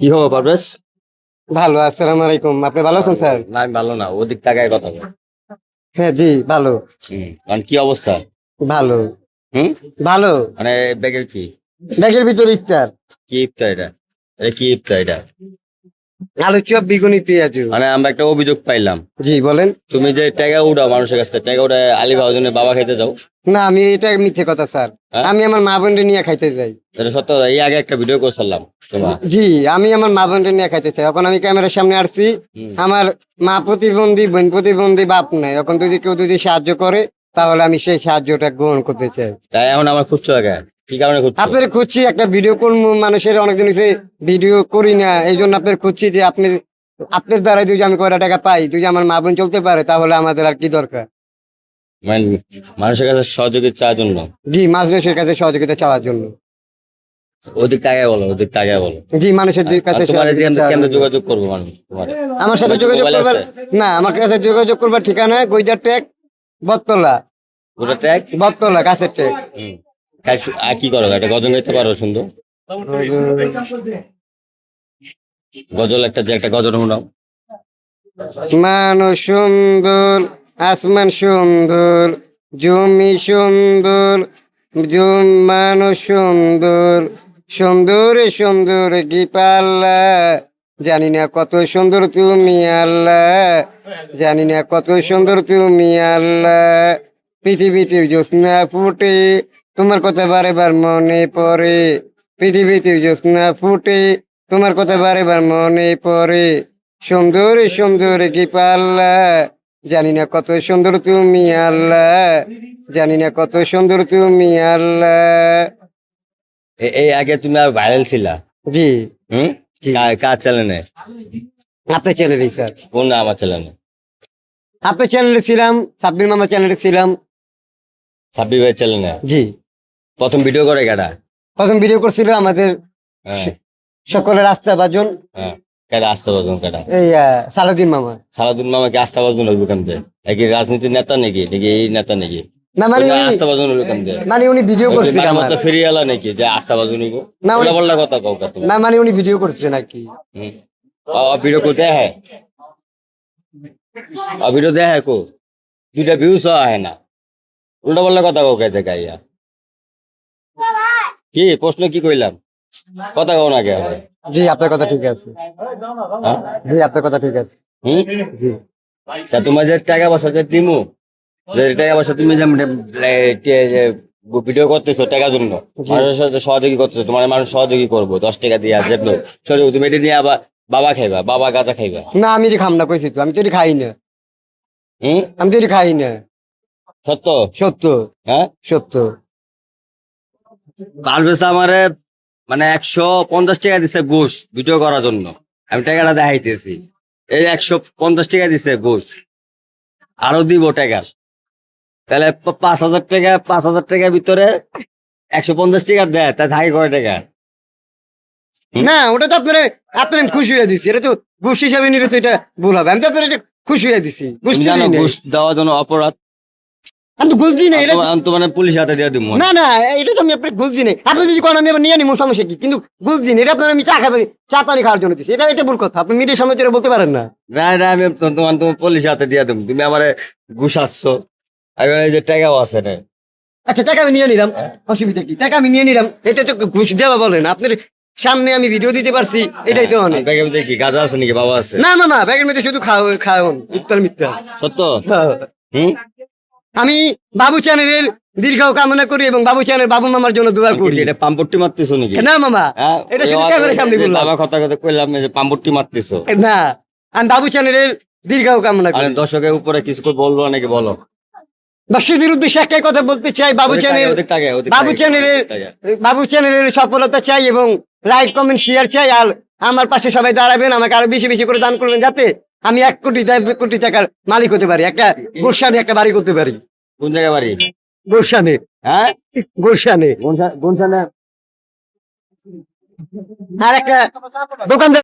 কি খবর পারভেজ? ভালো। আসসালামু আলাইকুম। আপনি ভালো আছেন স্যার? না আমি ভালো না, ওদিক তাকায় কথা বল। হ্যাঁ জি ভালো। কারণ কি অবস্থা? ভালো হুম ভালো। মানে ব্যাগের কি ব্যাগের ভিতরে ইফতার, কি ইফতার এটা? এটা কি ইফতার এটা? আলু চপ, বেগুনি, পেঁয়াজু। মানে আমরা একটা অভিযোগ পাইলাম, জি বলেন। তুমি যে টাকা উঠাও মানুষের কাছ থেকে, টাকা উঠে আলী বাহাদুরের বাবা খাইতে যাও। না, আমি এটা মিথ্যে কথা স্যার। হ্যাঁ, আমি আমার মা বোনকে নিয়ে খাইতে যাই। এটা সত্য কথা। এই আগে একটা ভিডিও করছিলাম তোমার। জি, আমি আমার মা বোনকে নিয়ে খাইতে চাই। এখন আমি ক্যামেরার সামনে আসছি। হুম। আমার মা প্রতিবন্ধী, বোন প্রতিবন্ধী, বাপ নাই। এখন যদি কেউ যদি সাহায্য করে তাহলে আমি সেই সাহায্যটা গ্রহণ করতে চাই। তাই এখন আমার খুঁজছো টাকা, কি কারণে খুঁজছো? আপনার খুঁজছি একটা ভিডিও কোন মানুষের অনেকদিন হয়েছে ভিডিও করি না, এই জন্য আপনার খুঁজছি যে আপনি আপনার দ্বারা যদি আমি কয়টা টাকা পাই, যদি আমার মা বোন চলতে পারে তাহলে আমাদের আর কি দরকার। মানে মানুষের কাছে সহযোগিতা চাওয়ার জন্য। জি, মানুষের কাছে সহযোগিতা চাওয়ার জন্য। ওদিক তাকায় বলো, ওদিক তাকায় বলো। জি, মানুষের কাছে তোমার সহযোগিতা চাওয়ার কেমনে জন্য। যোগাযোগ করবো মানুষ তোমার? আমার সাথে তোমার কি যোগাযোগ মোবাইল করবার, আছে? না আমার কাছে যোগাযোগ করবার ঠিকানা গৈজার টেক, বটতলা। ওটা ট্যাগ। বটতলা গাছের টেক। হুম। আর কি করো, একটা গজল গাইতে পারো সুন্দর? গজল একটা, যে একটা গজল শোনাও। মানুষ সুন্দর, আসমান সুন্দর, জমি সুন্দর, মানুষ সুন্দর, সুন্দর সুন্দর কি পাল্লা, জানি না কত সুন্দর তুমি আল্লাহ, জানি না কত সুন্দর তুমি আল্লাহ, পৃথিবীতে জ্যোৎস্না ফুটে তোমার কথা বারে বার মনে পড়ে, পৃথিবীতে জ্যোৎস্না ফুটে তোমার কথা বারে বার মনে পড়ে, সুন্দর সুন্দর কি পাল্লা, জানি না কত সুন্দর তুমি আল্লাহ, জানি না কত সুন্দর তুমি আল্লাহ। এই আগে তুমি আর ভাইরাল ছিলা? জি। হুম। জি। কার চ্যানেলে? আপনার চ্যানেলে স্যার। কোন না আমার চ্যানেলে? আপনার চ্যানেলে ছিলাম, সাব্বির মামা চ্যানেলে ছিলাম। সাব্বির ভাইয়ের চ্যানেলে? জি। প্রথম ভিডিও করে কেডা? প্রথম ভিডিও করছিল আমাদের হ্যাঁ। সকলের আস্থা ভাজন, হ্যাঁ, কেডা আস্থা বাজন কেডা? এই সালাউদ্দিন মামা। সালাউদ্দিন মামাকে আস্থা বাজন হইব কেন দেয়? কি রাজনীতির নেতা নাকি, নাকি এই নেতা নাকি? না মানে আস্থা বাজন হইব কেন দেয়? মানে উনি ভিডিও করছিল আমার। মতো ফেরিয়ালা নাকি যে আস্থা বাজন হইব? না বলা বললা কথা কও কা তুমি? না মানে উনি ভিডিও করছে নাকি। হুম। ভিডিও করতে হ্যাঁ, ভিডিও দেয় হ্যাঁ কো, দুইটা ভিউস হয় না, উল্টা পাল্টা কথা কও কে গাইয়া। কি প্রশ্ন কি কইলাম? কথা কও না কে? জি, আপনার কথা ঠিক আছে। হ্যাঁ? জি, আপনার কথা ঠিক আছে। হুম? জি। তা তোমার যে টাকা পয়সা যে দিমু, যে টাকা পয়সা তুমি যে ভিডিও করতেছো টাকার জন্য, মানুষের সাথে সহযোগী করতেছো, তোমার মানুষ সহযোগী করবো 10 টাকা দিয়ে, আর যেগুলো সহযোগী তুমি এটা নিয়ে আবার বাবা খাইবা, বাবা গাঁজা খাইবা। না আমি খাম না, কইছি তো আমি তো খাই না। হুম। আমি তো খাই না। সত্য? সত্য। হ্যাঁ সত্য। পারভেজ আমারে মানে 150 টাকা দিছে ঘুষ ভিডিও করার জন্য, আমি টাকাটা দেখাইতেছি। এই 150 টাকা দিছে ঘুষ, আরো দিব টাকা। তাহলে 5,000 টাকা, 5,000 টাকার ভিতরে 150 টাকা দেয়, তা থাকে কয় টাকা? না ওটা তো আপনার আপনার আমি খুশি হয়ে দিছি, এটা তো ঘুষ হিসাবে নিলে তো এটা ভুল হবে। আমি তো আপনার খুশি হয়ে দিছি। ঘুষ তুমি তো জানো দিই নাই। ঘুষ দেওয়ার জন্য অপরাধ? আমি তো ঘুষ দিই না, এটা আমি তো মানে পুলিশ হাতে দিয়ে দিব। না না, এটা তো আমি আপনার ঘুষ দিই নাই। আপনি যদি কোন আমি আবার নিয়ে নিব, সমস্যা কি? কিন্তু ঘুষ দিন, এটা আপনার আমি চা খাবো, চা পানি খাওয়ার জন্য দিছি। এটা এটা ভুল কথা, আপনি মিডিয়ার সামনে যেটা বলতে পারেন না। না না, আমি তোমার পুলিশ হাতে দিয়ে দেবো, তুমি আমার ঘুষ আসছো। আমি এই যে টাকাও আছে না। আচ্ছা টাকা আমি নিয়ে নিলাম, অসুবিধা কি? টাকা আমি নিয়ে নিলাম, এটা তো ঘুষ দেওয়া বলেন? আপনার সামনে আমি ভিডিও দিতে পারছি, এটাই তো অনেক। ব্যাগের মধ্যে কি গাঁজা আছে নাকি? বাবা আছে? না মামা, ব্যাগের মধ্যে শুধু খাওয়ান, মিথ্যা মিথ্যা। সত্য? হ্যাঁ। হুম। আমি বাবু চ্যানেলের দীর্ঘ কামনা করি এবং বাবু চ্যানেল বাবু মামার জন্য দোয়া করি। এটা পাম্পট্টি মারতেছো নাকি? না মামা, হ্যাঁ, এটা শুধু ক্যামেরার সামনে বললাম। বাবা কথা কথা কইলাম যে পাম্পট্টি মারতেছো। না, আমি বাবু চ্যানেলের দীর্ঘ কামনা মানে করি। দর্শকের উপরে কিছু করে বলবো নাকি? বলো। দর্শকদের উদ্দেশ্যে একটাই কথা বলতে চাই, বাবু চ্যানেল, বাবু চ্যানেলের সফলতা চাই এবং লাইক কমেন্ট শেয়ার চাই। আর আমার পাশে সবাই দাঁড়াবেন, আমাকে আরো বেশি বেশি করে দান করবেন, যাতে আমি 1 কোটি 1.5 কোটি টাকার মালিক হতে পারি, একটা গুলশানে একটা বাড়ি করতে পারি। কোন জায়গায় বাড়ি? গুলশানে। হ্যাঁ, গুলশানে। গুলশানে। আর একটা দোকানদার